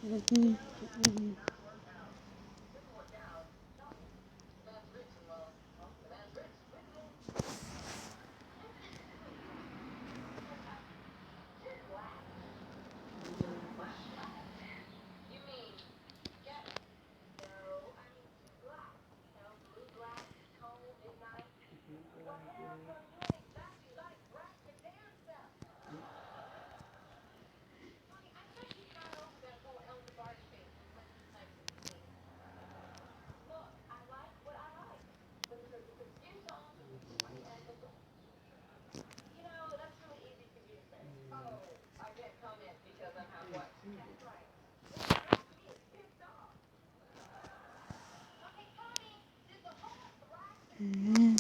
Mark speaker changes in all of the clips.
Speaker 1: Mhm. Mhm. Mhm.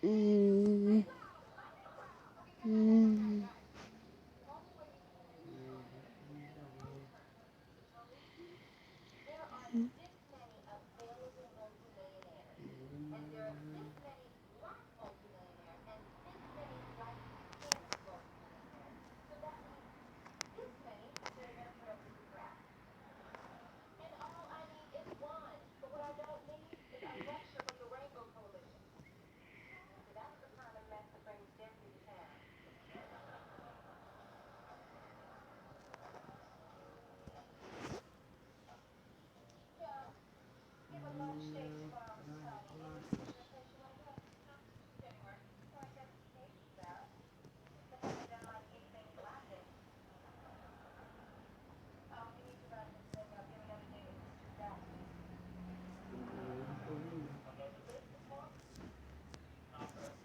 Speaker 1: Mhm. Mhm.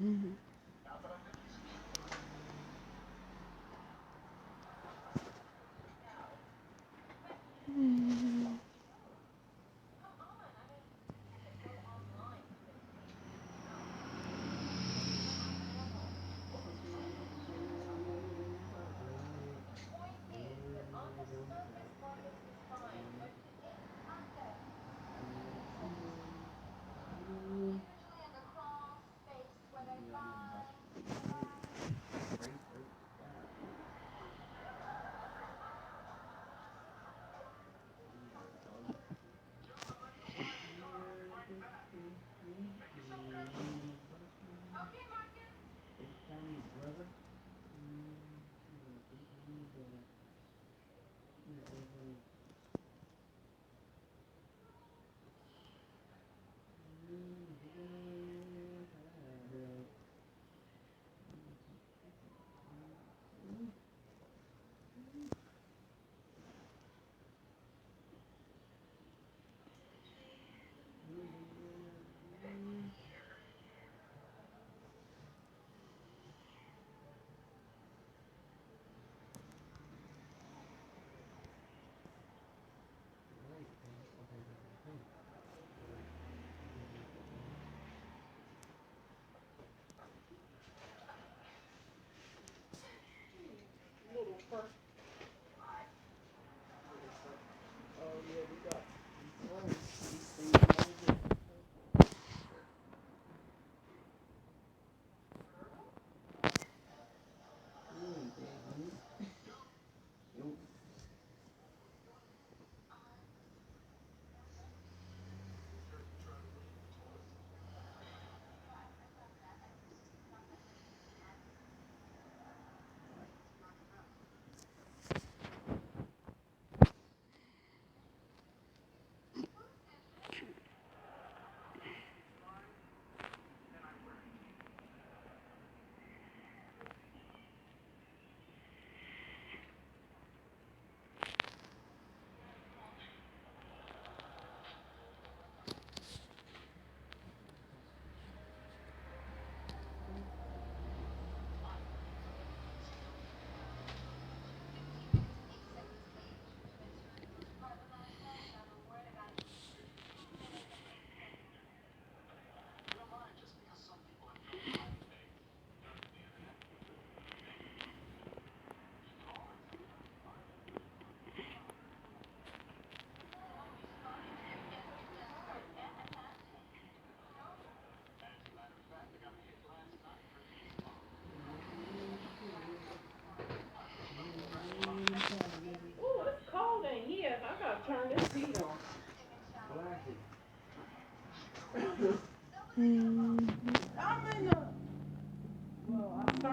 Speaker 1: Mhm. Mhm.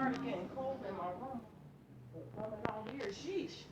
Speaker 2: started getting cold in my room. But coming out here, sheesh.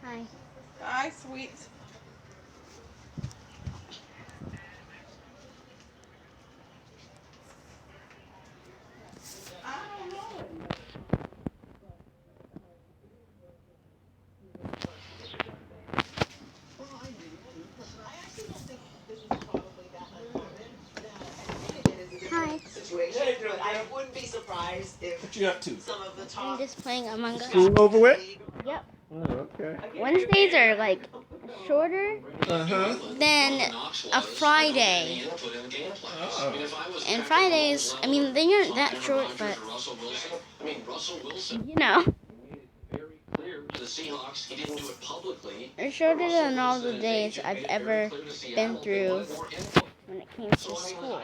Speaker 1: Hi.
Speaker 2: Hi, sweet. I don't know.
Speaker 1: Hi.
Speaker 3: Situation, but I wouldn't be surprised if
Speaker 4: What you up to?
Speaker 3: some of the
Speaker 1: I'm
Speaker 3: top
Speaker 1: just playing Among Us.
Speaker 4: School over with?
Speaker 1: Yep.
Speaker 4: Oh, okay.
Speaker 1: Wednesdays are like shorter
Speaker 4: Uh-huh.
Speaker 1: than a Friday.
Speaker 4: Oh.
Speaker 1: And Fridays, I mean, they aren't that short, but you know, they're shorter than all the days I've ever been through when it came to school.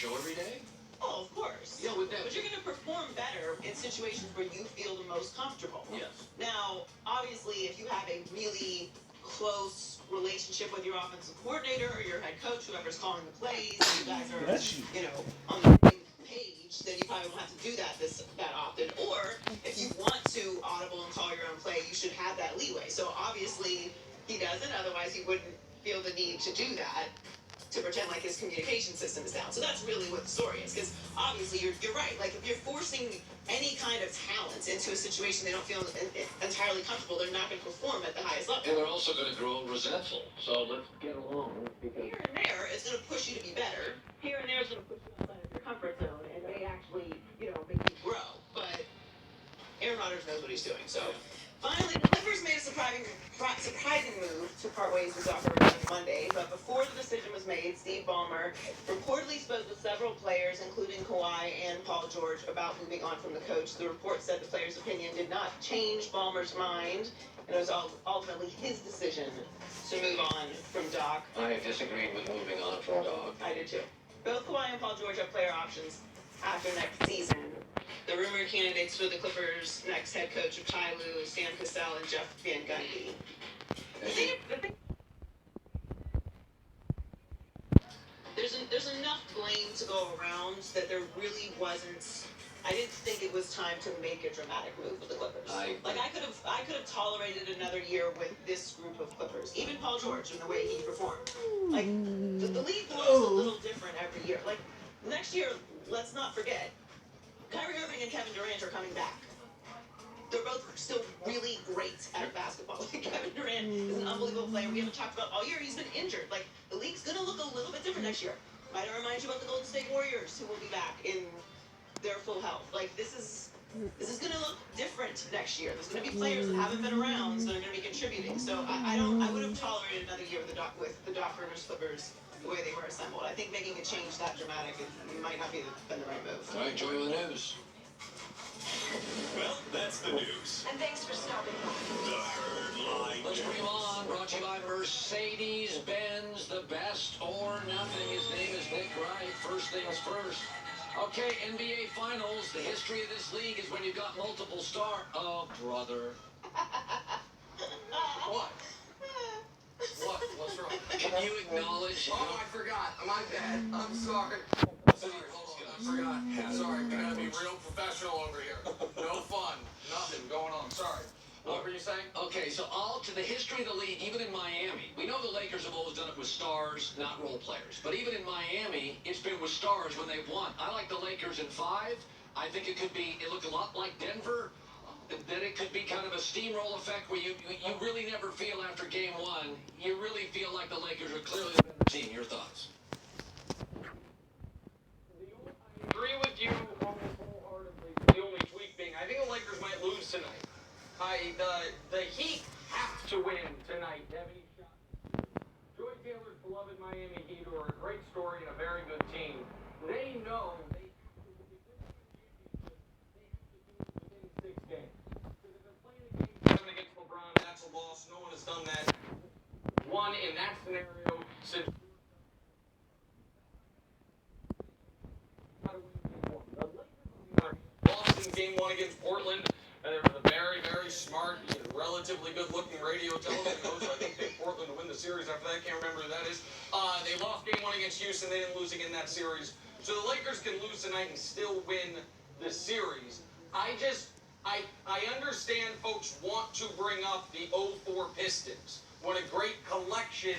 Speaker 3: show every day. Oh, of course. Yeah, with that. But you're gonna perform perform better in situations where you feel the most comfortable.
Speaker 4: Yes.
Speaker 3: Now, obviously, if you have a really close relationship with your offensive coordinator or your head coach, whoever's calling the plays, and you guys are, you know, on the same page, then you probably won't have to do that often. Or if you want to audible and call your own play, you should have that leeway. So obviously he doesn't, otherwise he wouldn't feel the need to do that, to pretend like his communication system is down. So that's really what the story is, because obviously you're right. Like, if you're forcing any kind of talent into a situation they don't feel entirely comfortable, they're not going to perform at the highest level.
Speaker 4: And they're also going to grow resentful. So let's get along. Because
Speaker 3: here and there, it's going to push you to be better. Here and there, it's going to push you outside of your comfort zone, and may actually, you know, make you grow. But Aaron Rodgers knows what he's doing. So finally, the Clippers made a surprising move to part ways with Doc Rivers on Monday. But before the decision was made, Steve Ballmer reportedly spoke with several players, including Kawhi and Paul George, about moving on from the coach. The report said the players' opinion did not change Ballmer's mind, and it was ultimately his decision to move on from Doc.
Speaker 4: I disagreed with moving on from Doc.
Speaker 3: I did too. Both Kawhi and Paul George have player options after next season. The rumored candidates for the Clippers' next head coach are Ty Lue, Sam Cassell, and Jeff Van Gundy. There's enough blame to go around that there really wasn't. I didn't think it was time to make a dramatic move with the Clippers. I could have tolerated another year with this group of Clippers, even Paul George and the way he performed. Like, the league looks a little different every year. Like, next year, let's not forget, Kyrie Irving and Kevin Durant are coming back. They're both still really great at basketball. Like, Kevin Durant is an unbelievable player. We haven't talked about all year. He's been injured. Like, the league's going to look a little bit different next year. Might I remind you about the Golden State Warriors, who will be back in their full health. Like, this is going to look different next year. There's going to be players that haven't been around that are going to be contributing. So I would have tolerated another year with the Doc Rivers Clippers the way they were assembled. I think making a change that dramatic might not been the right move.
Speaker 4: All right, enjoy the news.
Speaker 5: Well, that's the news.
Speaker 3: And thanks for stopping by.
Speaker 5: The Herd Line
Speaker 4: Let's bring him
Speaker 5: News.
Speaker 4: on. Brought to you by Mercedes-Benz, the best or nothing. His name is Nick Wright. First things first. Okay, NBA Finals. The history of this league is when you've got multiple stars. Oh, brother.
Speaker 6: What? What? What's wrong?
Speaker 4: Can you acknowledge?
Speaker 6: Oh, I forgot. My bad. I'm sorry. Sorry, hold on. I forgot. Sorry, we gotta be real professional over here. No fun. Nothing going on. Sorry. What were you saying?
Speaker 4: Okay, so all to the history of the league, even in Miami, we know the Lakers have always done it with stars, not role players. But even in Miami, it's been with stars when they've won. I like the Lakers in 5. I think it looked a lot like Denver. Then it could be kind of a steamroll effect where you really never feel after game 1, you really feel like the Lakers are clearly the better team. Your thoughts?
Speaker 6: I agree with you almost wholeheartedly. The only tweak being, I think the Lakers might lose tonight. The Heat have to win tonight to have any shot. Troy Taylor's beloved Miami Heat, who are a great story and a very good team, they know they have to win within 6 games. Because if they're playing a game 7 against LeBron, that's a loss. No one has done that. One in that scenario since lost in game 1 against Portland. And there was a very, very smart, relatively good-looking radio television host. I think picked Portland to win the series after that. I can't remember who that is. They lost game 1 against Houston. They didn't lose again that series. So the Lakers can lose tonight and still win the series. I understand folks want to bring up the 04 Pistons when a great collection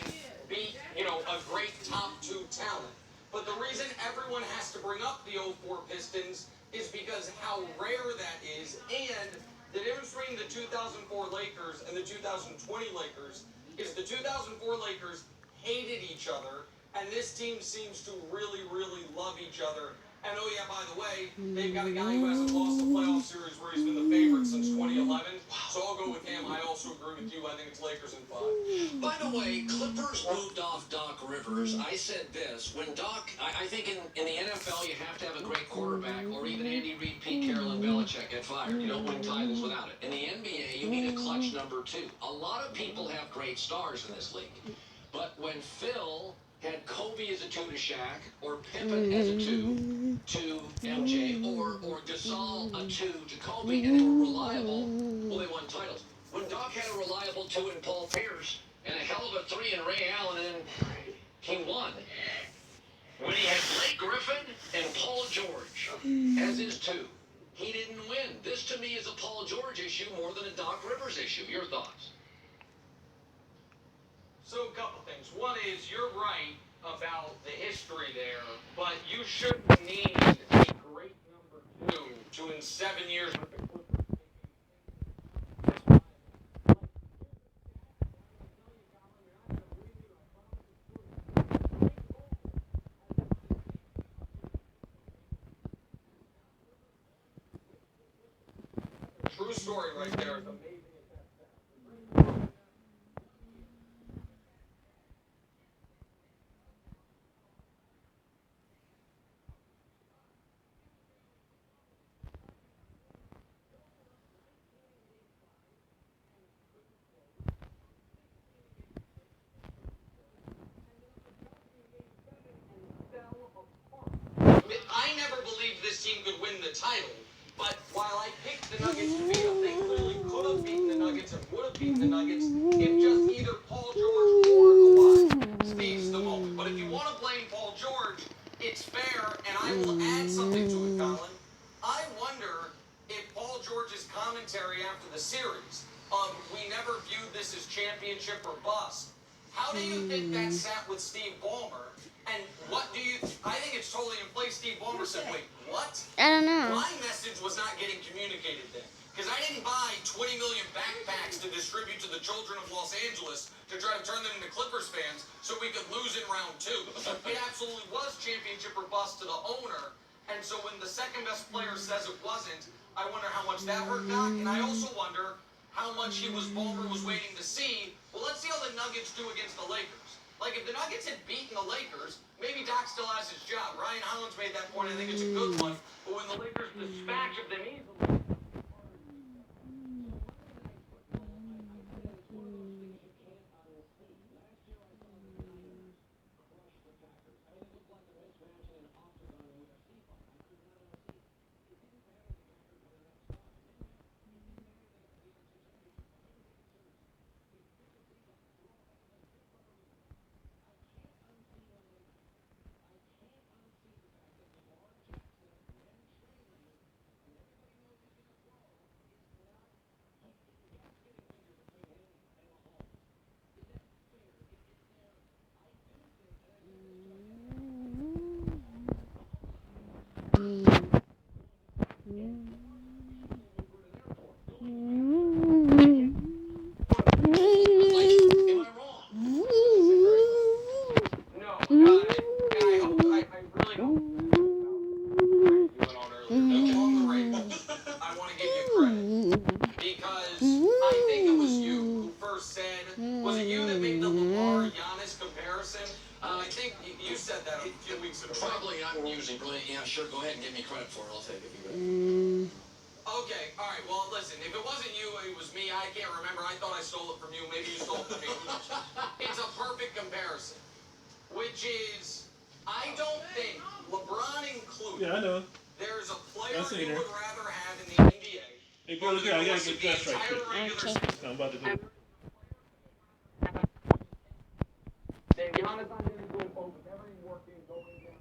Speaker 6: beat, a great top 2 talent. But the reason everyone has to bring up the 04 Pistons is because how rare that is, and the difference between the 2004 Lakers and the 2020 Lakers is the 2004 Lakers hated each other, and this team seems to really, really love each other. And oh yeah, by the way, they've got a guy who hasn't lost a playoff series where he's been the favorite since 2011. So I'll go with him. I also agree with you. I think it's Lakers in 5.
Speaker 4: By the way, Clippers moved off Doc Rivers. I said this, when Doc, I think in the NFL you have to have a great quarterback, or even Andy Reid, Pete Carroll, and Belichick get fired. You don't win titles without it. In the NBA, you need a clutch number 2. A lot of people have great stars in this league. But when Phil had Kobe as a 2 to Shaq, or Pippen as a 2 to MJ, or Gasol a 2 to Kobe, and they were reliable, well, they won titles. When Doc had a reliable 2 in Paul Pierce, and a hell of a 3 in Ray Allen, and he won. When he had Blake Griffin and Paul George as his 2, he didn't win. This, to me, is a Paul George issue more than a Doc Rivers issue. Your thoughts?
Speaker 6: So a couple things. One is you're right about the history there, but you shouldn't need a great number 2 to in 7 years with the Clippers. True story right there. It's amazing. I never believed this team could win the title, but while I picked the Nuggets to beat them, they clearly could have beaten the Nuggets and would have beaten the Nuggets if just either Paul George or Kawhi stays the moment. But if you want to blame Paul George, it's fair, and I will add something to it, Colin. I wonder if Paul George's commentary after the series of we never viewed this as championship or bust, how do you think that sat with Steve Ballmer? And what do you... I think it's totally in place. Steve Ballmer said, wait, what?
Speaker 1: I don't know.
Speaker 6: My message was not getting communicated then. Because I didn't buy 20 million backpacks to distribute to the children of Los Angeles to try to turn them into Clippers fans so we could lose in round 2. It absolutely was championship or bust to the owner. And so when the second best player says it wasn't, I wonder how much that hurt Doc. And I also wonder how much Ballmer was waiting to see. Well, let's see how the Nuggets do against the Lakers. Like, if the Nuggets had beaten the Lakers, maybe Doc still has his job. Ryan Hollins made that point. I think it's a good one. But when the Lakers dispatch of them easily... Sure, go ahead and give me credit for it. I'll take it. Okay, all right. Well, listen, if it wasn't you, it was me. I can't remember. I thought I stole it from you. Maybe you stole it from me. It's a perfect comparison, which is, I don't think, LeBron included,
Speaker 2: Yeah, I know.
Speaker 6: there's a player
Speaker 2: I seen
Speaker 6: you
Speaker 2: her.
Speaker 6: would rather have in the NBA.
Speaker 2: Hey, girl, look here. I gotta get dressed right quick.
Speaker 1: Okay.
Speaker 2: I'm about to do it.
Speaker 6: Then Giannis Antetokounmpo with every working going down.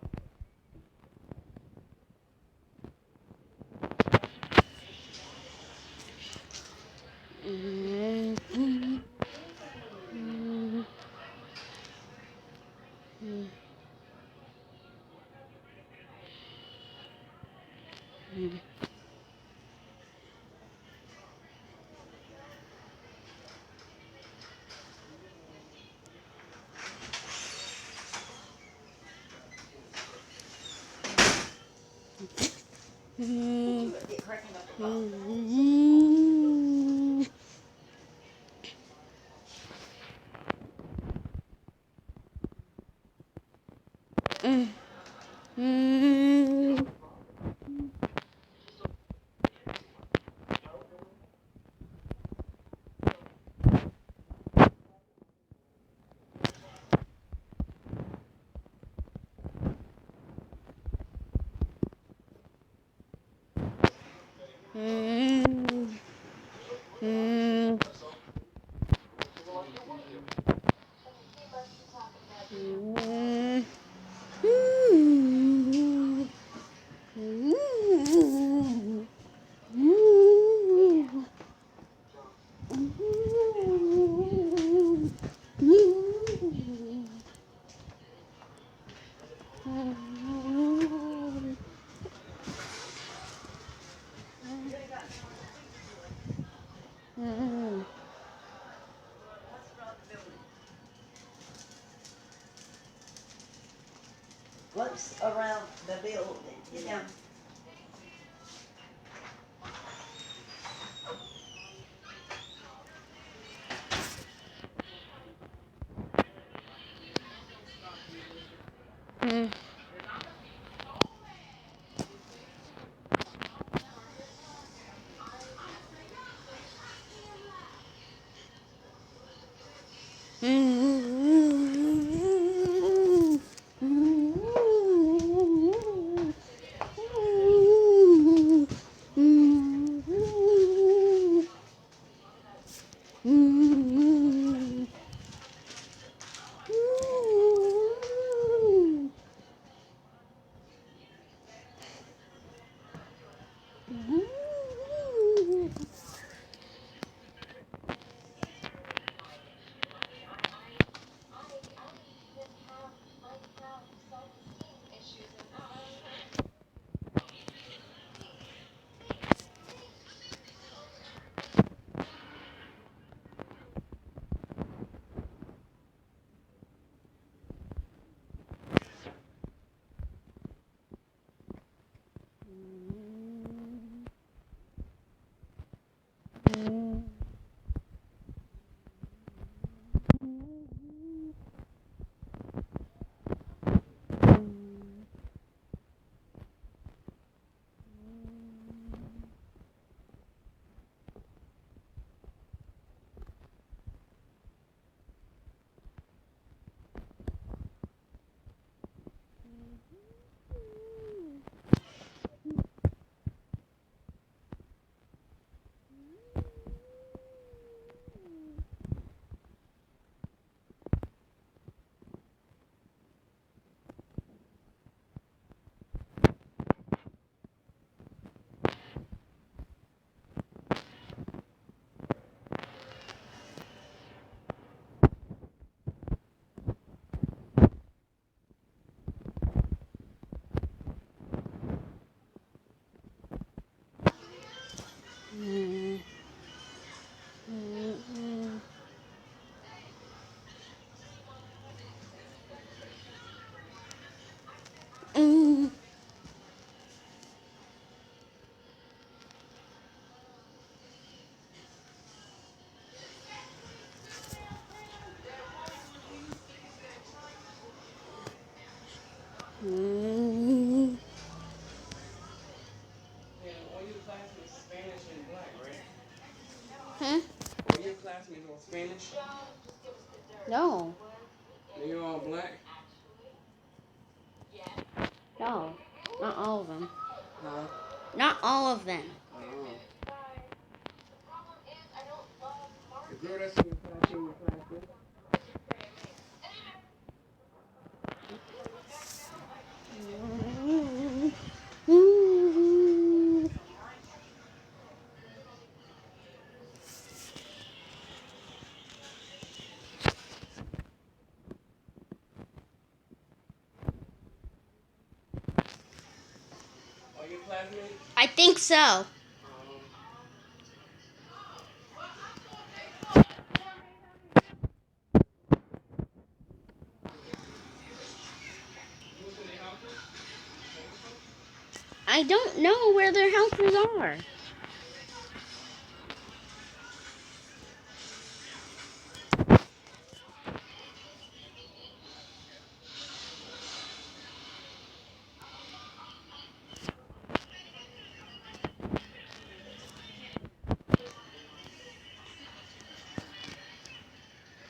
Speaker 1: Mm. Mm. Mm. Mm. Mm. Mm.
Speaker 2: Looks around the building, you know.
Speaker 1: Mm.
Speaker 6: Yeah, all your classmates Spanish and black, right?
Speaker 1: Hmm?
Speaker 6: All your classmates are Spanish?
Speaker 1: No,
Speaker 6: They're all black?
Speaker 1: no, not all of them.
Speaker 6: Huh?
Speaker 1: Not all of them.
Speaker 6: Oh. The girl that's in your class, in your class with? All your classmates?
Speaker 1: I think so.
Speaker 6: Who's in the houses?
Speaker 1: I don't know where their houses are.